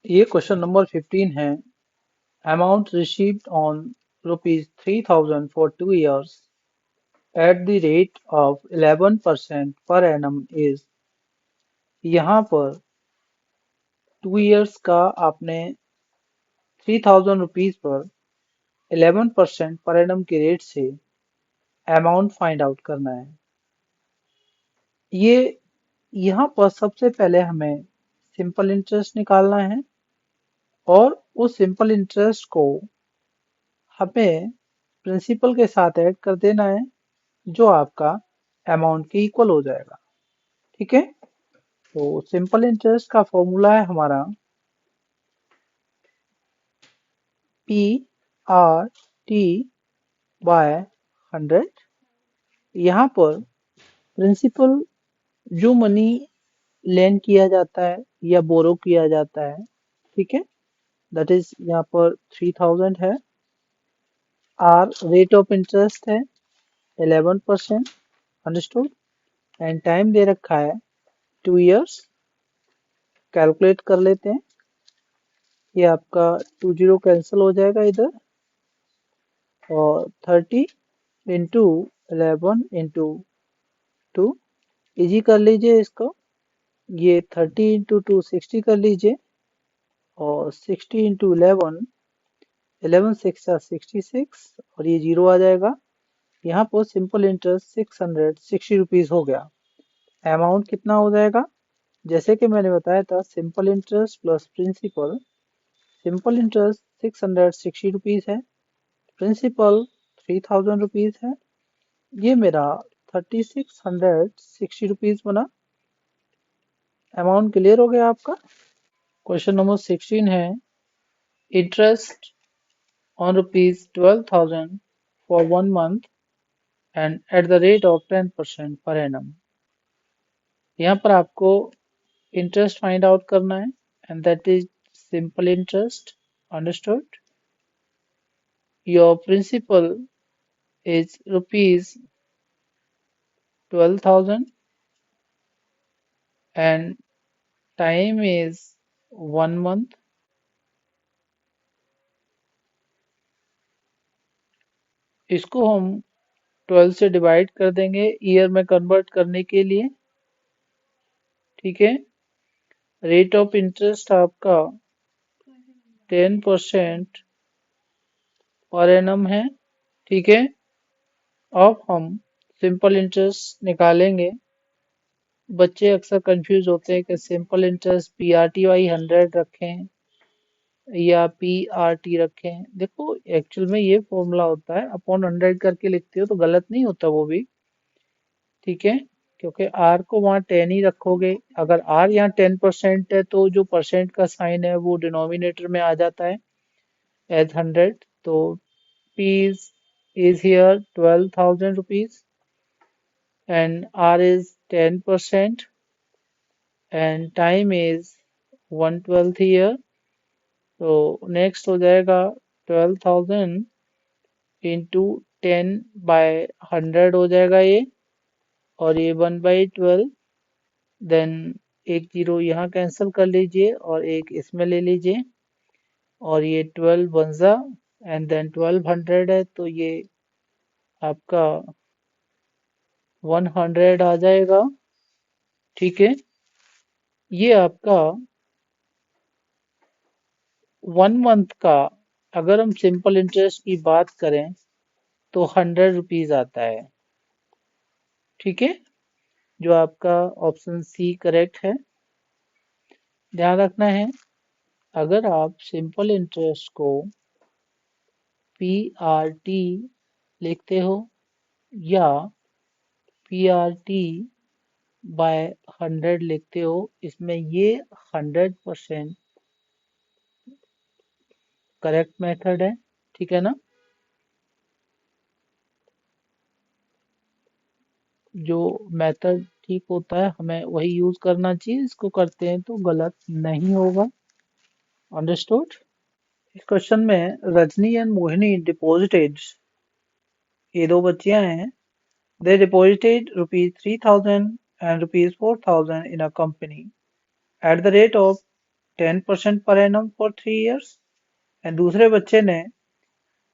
ये question number 15 है। Amount received on ₹3,000 for 2 years at the rate of 11% per annum is. यहाँ पर 2 years का आपने ₹3,000 पर 11% पर एनम के रेट से अमाउंट फाइंड आउट करना है। ये यहाँ पर सबसे पहले हमें सिंपल इंटरेस्ट निकालना है और उस सिंपल इंटरेस्ट को हमें प्रिंसिपल के साथ ऐड कर देना है, जो आपका अमाउंट के इक्वल हो जाएगा। ठीक है, तो सिंपल इंटरेस्ट का फॉर्मूला है हमारा P/R/T/100। यहाँ पर प्रिंसिपल जो मनी लेन किया जाता है या बोरो किया जाता है, ठीक है, दैट इज यहाँ पर 3000 है। आर रेट ऑफ इंटरेस्ट है 11%, अंडरस्टूड। एंड टाइम दे रखा है 2 years। कैलकुलेट कर लेते हैं। ये आपका 20 कैंसिल हो जाएगा इधर, और 30 इंटू 11 इंटू 2 इजी कर लीजिए इसको। ये 30 इंटू 2 60 कर लीजिए, और 60 इंटू 11, 11 6 66, और ये जीरो आ जाएगा। यहाँ पर सिंपल इंटरेस्ट ₹660 हो गया। अमाउंट कितना हो जाएगा? जैसे कि मैंने बताया था, simple interest plus principal. Simple interest ₹660 है, प्रिंसिपल ₹3000 है। ये मेरा ₹3660 बना। अमाउंट क्लियर हो गया आपका। क्वेश्चन नंबर 16 है। Interest on ₹12,000 for 1 month and at the rate of 10% per annum. यहाँ पर आपको इंटरेस्ट फाइंड आउट करना है, and that is simple interest, understood. Your principal is ₹12,000 and time is 1 month। इसको हम 12 से डिवाइड कर देंगे ईयर में कन्वर्ट करने के लिए। ठीक है, रेट ऑफ इंटरेस्ट आपका 10% पर एनम है। ठीक है, अब हम सिंपल इंटरेस्ट निकालेंगे। बच्चे अक्सर कंफ्यूज होते हैं कि सिंपल इंटरेस्ट PRTY 100 रखें या PRT रखें। देखो, एक्चुअल में ये फॉर्मूला होता है, अपॉन 100 करके लिखते हो तो गलत नहीं होता वो भी। ठीक है, क्योंकि R को वहाँ 10 ही रखोगे। अगर R यहाँ 10% है तो जो परसेंट का साइन है वो डिनोमिनेटर में आ जाता है एज 100। तो P is here ₹12,000 and R is 10% and time is 1/12 here। तो नेक्स्ट हो जाएगा 12,000 इंटू 10/100 हो जाएगा ये, और ये 1/12। देन एक जीरो यहाँ कैंसिल कर लीजिए और एक इसमें ले लीजिए, और ये 12 बन जा, एंड देन 1200 है तो ये आपका 100 आ जाएगा। ठीक है, ये आपका 1 मंथ का, अगर हम सिंपल इंटरेस्ट की बात करें तो ₹100 आता है। ठीक है, जो आपका ऑप्शन सी करेक्ट है। ध्यान रखना है, अगर आप सिंपल इंटरेस्ट को PRT लिखते हो या PRT/100 लिखते हो, इसमें ये 100% करेक्ट मेथड है। ठीक है ना, जो मेथड ठीक होता है हमें वही यूज करना चाहिए। इसको करते हैं तो गलत नहीं होगा, अंडरस्टूड। इस क्वेश्चन में रजनी एंड मोहिनी डिपॉजिटेड, ये दो बच्चियां हैं, they deposited ₹3,000 and ₹4,000 in a company at the rate of 10% per annum for 3 years, and दूसरे बच्चे ने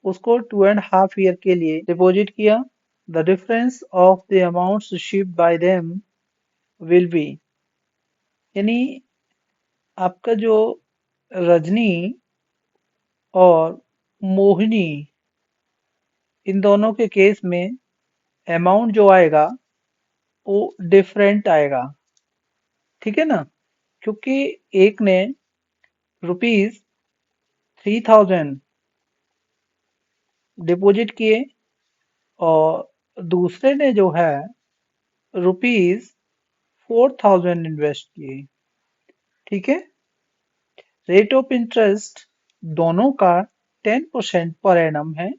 उसको 2.5 year के लिए डिपॉजिट किया। The difference of the amounts received by them will be, यानी आपका जो रजनी और मोहिनी, इन दोनों के केस में अमाउंट जो आएगा वो डिफरेंट आएगा, ठीक है ना, क्योंकि एक ने ₹3000 डिपॉजिट किए और दूसरे ने जो है ₹4000 इन्वेस्ट किए, ठीक है। रेट ऑफ इंटरेस्ट दोनों का 10% पर एनम है।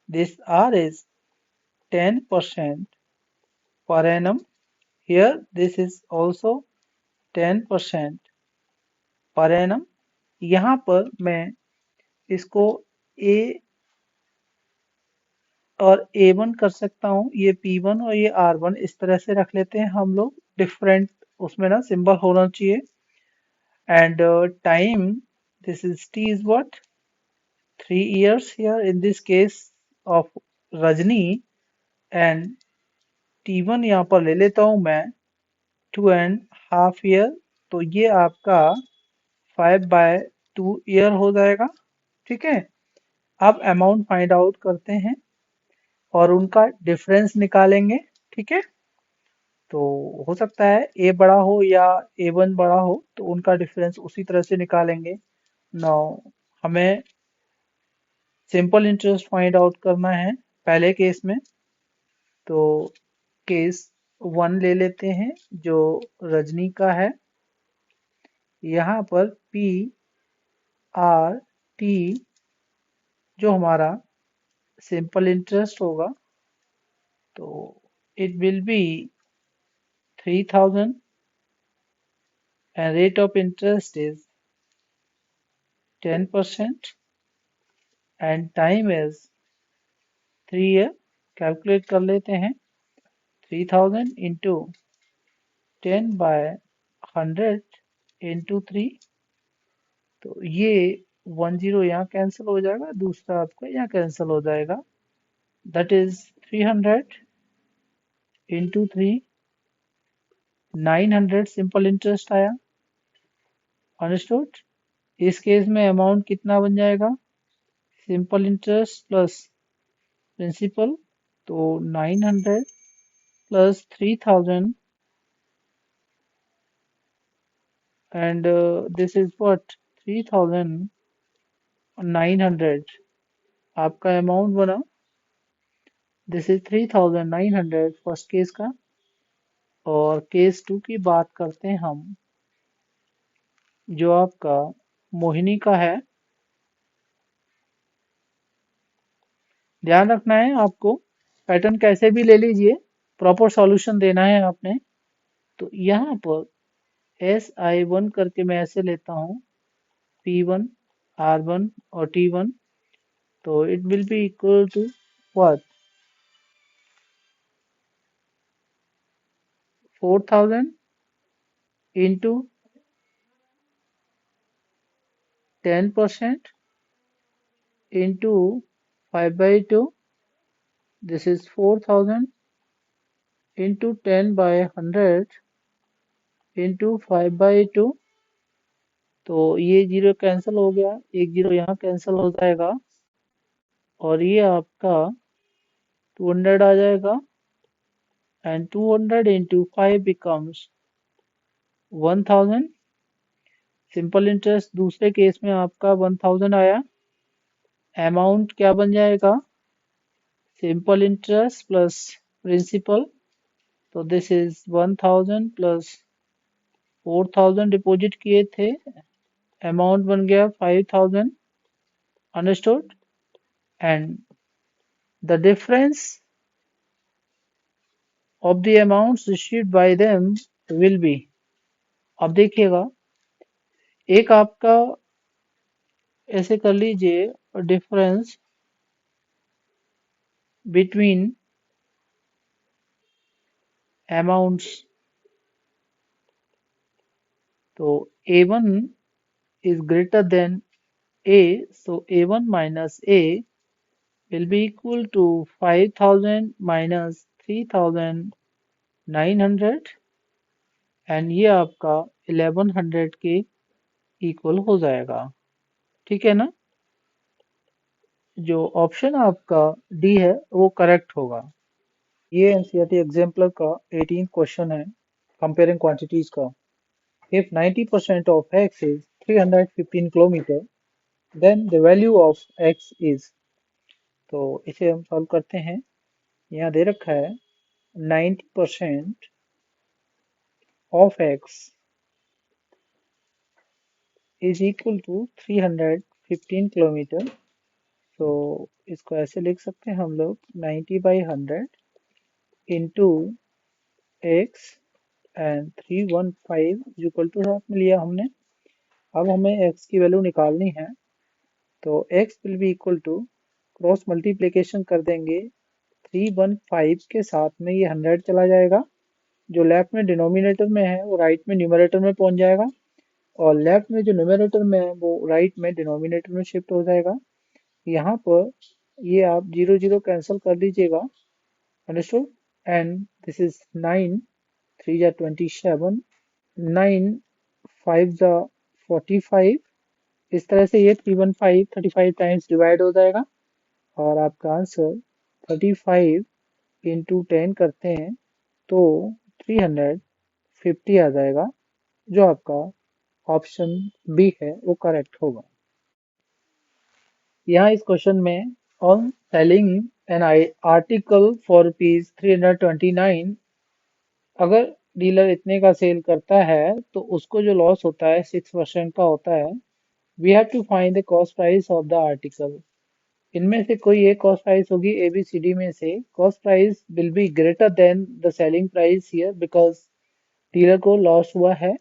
This are is 10% per annum. Here this is also 10% per annum. यहाँ पर मैं इसको A और A1 कर सकता हूँ, ये P1 और ये R1 इस तरह से रख लेते हैं हम लोग, डिफरेंट उसमें ना सिंबल होना चाहिए। And time, this is T is what, 3 years here in this case of Rajni, and T1 यहाँ पर ले लेता हूँ मैं 2.5 year, तो ये आपका 5/2 year हो जाएगा, ठीक है। अब अमाउंट फाइंड आउट करते हैं और उनका डिफरेंस निकालेंगे, ठीक है। तो हो सकता है ए बड़ा हो या A1 बड़ा हो, तो उनका डिफरेंस उसी तरह से निकालेंगे। नाउ हमें सिंपल इंटरेस्ट फाइंड आउट करना है पहले केस में, तो केस 1 ले लेते हैं जो रजनी का है। यहाँ पर PRT जो हमारा सिंपल इंटरेस्ट होगा, तो it will B 3000 and rate of interest is 10% and time is 3 year। Calculate कर लेते हैं, 3000 इंटू 10/100 इंटू 3, तो ये 10 यहाँ कैंसिल हो जाएगा, दूसरा आपका यहाँ कैंसिल हो जाएगा, that is 300 into 3, 900 simple interest आया, अंडरस्टूड। इस केस में अमाउंट कितना बन जाएगा, सिंपल इंटरेस्ट प्लस प्रिंसिपल, तो 900 plus 3000 and this is what 3900 आपका अमाउंट बना। दिस इज 3900 फर्स्ट केस का। और केस 2 की बात करते हैं हम, जो आपका मोहिनी का है। ध्यान रखना है आपको, पैटर्न कैसे भी ले लीजिए, प्रॉपर सॉल्यूशन देना है आपने। तो यहाँ पर SI1 करके मैं ऐसे लेता हूँ, P1 R1 और T1, तो it will be equal to what 4000 into 10% into 5/2, this is 4000 into 10/100 into 5/2, तो ये जीरो कैंसिल हो गया, एक जीरो यहाँ कैंसिल हो जाएगा और ये आपका 200 आ जाएगा, and 200 into 5 becomes 1000। Simple interest दूसरे केस में आपका 1000 आया, अमाउंट क्या बन जाएगा, सिंपल इंटरेस्ट प्लस प्रिंसिपल, तो दिस इज 1000 प्लस 4000 डिपॉजिट किए थे, अमाउंट बन गया 5000, understood. And the difference of the amounts received by them will be, अब देखिएगा, एक आपका ऐसे कर लीजिए, डिफरेंस बिटवीन अमाउंट्स, तो A1 is greater than A, so A1 minus A will be equal to 5000 minus 3900 and ये आपका 1100 के इक्वल हो जाएगा। ठीक है ना? जो ऑप्शन आपका डी है वो करेक्ट होगा। ये एनसीईआरटी एग्जाम्पलर का 18 क्वेश्चन है कंपेयरिंग क्वांटिटीज का। If 90% of x is 315 kilometre then the value of x is, तो इसे हम सॉल्व करते हैं। यहाँ दे रखा है 90% of x is equal to 315 kilometre. तो इसको ऐसे लिख सकते हैं हम लोग 90/100 into x and 315 equal to half में लिया हमने। अब हमें x की वैल्यू निकालनी है, तो x will be equal to cross multiplication कर देंगे 315 के साथ में ये 100 चला जाएगा। जो लेफ्ट में डिनोमिनेटर में है वो राइट में न्यूमरेटर में पहुंच जाएगा, और लेफ्ट में जो न्यूमरेटर में है वो राइट में डिनोमिनेटर में शिफ्ट हो जाएगा। यहाँ पर ये आप 0 0 कैंसिल कर लीजिएगा, अंडरस्टूड। एंड दिस इज 9 3 जा 27, 9 5 जा 45। इस तरह से ये 315 35 टाइम्स डिवाइड हो जाएगा और आपका आंसर 35 इंटू 10 करते हैं तो 350 आ जाएगा। जो आपका ऑप्शन बी है वो करेक्ट होगा। यहाँ इस क्वेश्चन में on selling an article for rupees 329, अगर डीलर इतने का सेल करता है तो उसको जो लॉस होता है 6% का होता है। We have to find the cost price of the article. इनमें से कोई एक कॉस्ट प्राइस होगी ए बी सी डी में से। Cost price will be greater than the selling price here because dealer को लॉस हुआ है।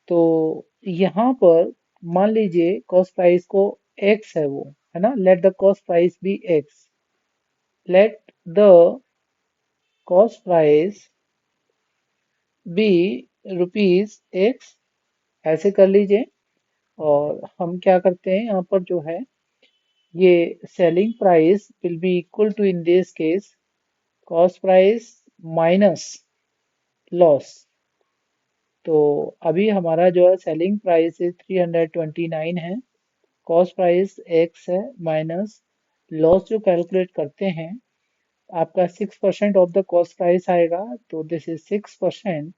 तो यहाँ पर मान लीजिए कॉस्ट प्राइस को एक्स है वो, है ना। Let the cost price be x, let the cost price be rupees x, ऐसे कर लीजिए। और हम क्या करते हैं यहाँ पर जो है ये selling price will be equal to in this case cost price minus loss. तो अभी हमारा जो है सेलिंग प्राइस 329 है, कॉस्ट प्राइस एक्स है, माइनस लॉस जो कैलकुलेट करते हैं आपका 6% ऑफ द कॉस्ट प्राइस आएगा। तो this is 6%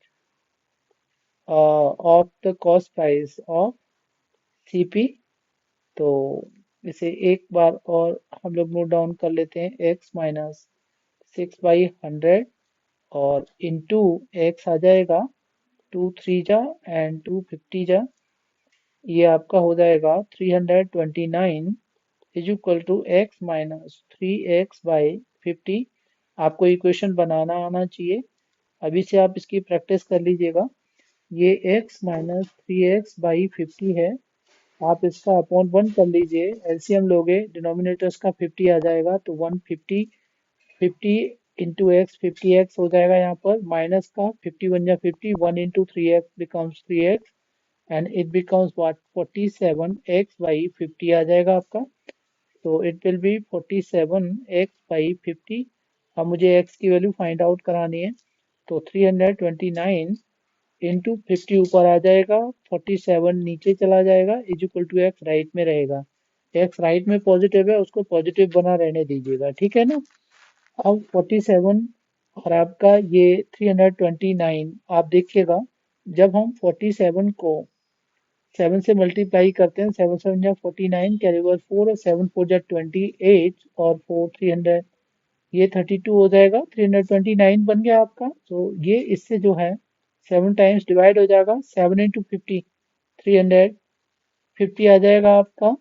of the cost price of CP. तो इसे एक बार और हम लोग नोट डाउन कर लेते हैं, एक्स माइनस 6/100 और इंटू एक्स आ जाएगा 2 3 जा एंड 2 50 जा। ये आपका हो जाएगा 329 is equal to x minus 3x/50। आपको इक्वेशन बनाना आना चाहिए, अभी से आप इसकी प्रैक्टिस कर लीजिएगा। ये x माइनस 3x/50 है, आप इसका अपॉन 1 कर लीजिए। एलसीएम लोगे डिनोमिनेटर्स का 50 आ जाएगा तो 150, 50 इंटू एक्स 50x हो जाएगा। यहाँ पर माइनस का 51 जा 50, 1 into 3x becomes 3x and it becomes what 47x/50 आ जाएगा आपका। तो इट विल बी 47x/50। अब मुझे x की वैल्यू फाइंड आउट करानी है, तो 329 इंटू 50 ऊपर आ जाएगा, 47 नीचे चला जाएगा, is equal to x right में रहेगा। एक्स राइट में पॉजिटिव है, उसको पॉजिटिव बना रहने दीजिएगा, ठीक है ना। अब 47 और आपका ये 329, आप देखिएगा जब हम 47 को 7 से मल्टीप्लाई करते हैं, 7 7 जा 49, कैरी ओवर 4 और 7 4 जा 28 और 4 300, ये 32 हो जाएगा, 329 बन गया आपका। तो ये इससे जो है 7 टाइम्स डिवाइड हो जाएगा, 7 इंटू 50 350 आ जाएगा आपका।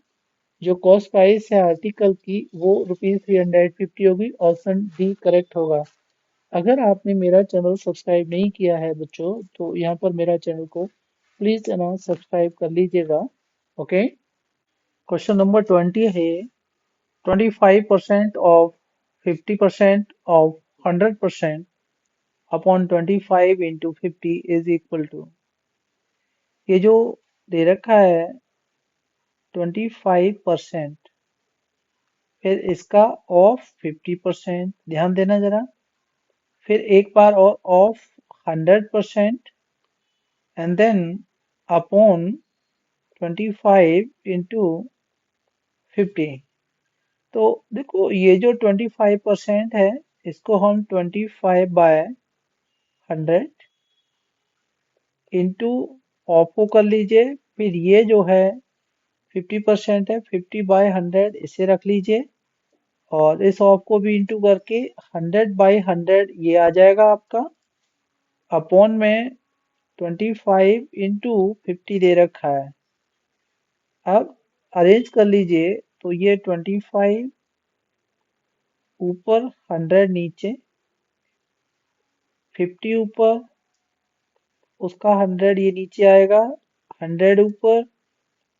जो कॉस्ट प्राइस है आर्टिकल की वो ₹350 होगी। ऑप्शन डी करेक्ट होगा। अगर आपने मेरा चैनल सब्सक्राइब नहीं किया है बच्चों, तो यहाँ पर मेरा चैनल को प्लीज ना सब्सक्राइब कर लीजिएगा। ओके, क्वेश्चन नंबर 20 है 25% of 50% of 100% upon 25 into 50 is equal to. ये जो दे रखा है 25%, फिर इसका ऑफ 50%, ध्यान देना जरा, फिर एक बार और of 100%, and then upon 25 into 50। तो देखो ये जो 25% है, इसको हम 25/100 इंटू ऑफ को कर लीजिए, फिर ये जो है 50% है, 50/100 इसे रख लीजिए, और इस ऑफ को भी इंटू करके 100/100 ये आ जाएगा आपका, अपॉन में 25 इंटू 50 दे रखा है। अब अरेंज कर लीजिए, तो ये 25 ऊपर, 100 नीचे, 50 ऊपर, उसका 100 ये नीचे आएगा, 100 ऊपर,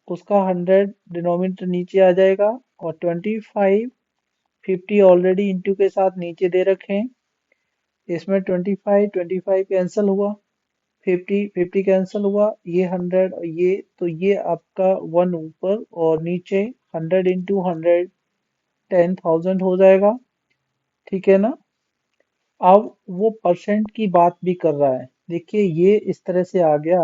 उसका 100 डिनोमिनेटर नीचे आ जाएगा, और 25 50 ऑलरेडी इंटू के साथ नीचे दे रखे हैं, इसमें 25 कैंसिल हुआ, 50 कैंसिल हुआ, ये 100 और ये, तो ये आपका 1 ऊपर और नीचे, 100 इंटू 100 10,000 हो जाएगा, ठीक है ना। अब वो परसेंट की बात भी कर रहा है, देखिए ये इस तरह से आ गया,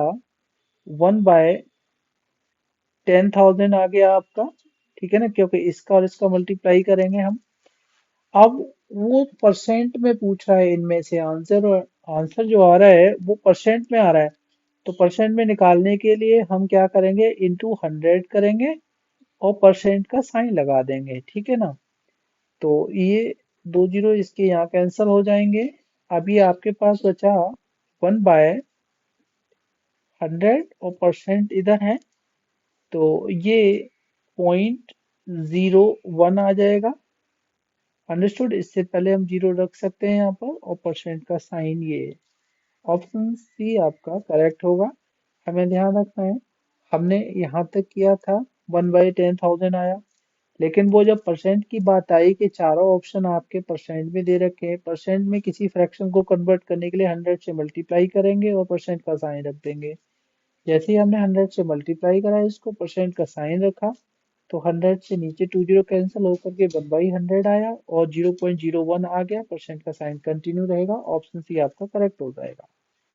1/10,000 आ गया आपका, ठीक है ना, क्योंकि इसका और इसका मल्टीप्लाई करेंगे हम। अब वो परसेंट में पूछ रहा है इनमें से आंसर, और आंसर जो आ रहा है वो परसेंट में आ रहा है, तो परसेंट में निकालने के लिए हम क्या करेंगे, इंटू 100 करेंगे और परसेंट का साइन लगा देंगे, ठीक है ना। तो ये दो जीरो इसके यहाँ कैंसिल हो जाएंगे। अभी आपके पास बचा 1/100 और परसेंट इधर है, तो ये 0.01 आ जाएगा। अंडरस्टूड, इससे पहले हम जीरो रख सकते हैं यहाँ पर, और परसेंट का साइन ये, ऑप्शन सी आपका करेक्ट होगा। हमें ध्यान रखना है, हमने यहाँ तक किया था 1/10,000 आया, लेकिन वो जब परसेंट की बात आई कि चारों ऑप्शन आपके परसेंट में दे रखे हैं, परसेंट में किसी फ्रैक्शन को कन्वर्ट करने के लिए 100 से मल्टीप्लाई करेंगे और परसेंट का साइन रख देंगे। जैसे ही हमने 100 से मल्टीप्लाई करा, इसको परसेंट का साइन रखा, तो 100 से नीचे 20 कैंसिल होकर के 1/100 आया, और 0.01 आ गया, परसेंट का साइन कंटिन्यू रहेगा, ऑप्शन सी आपका करेक्ट हो जाएगा।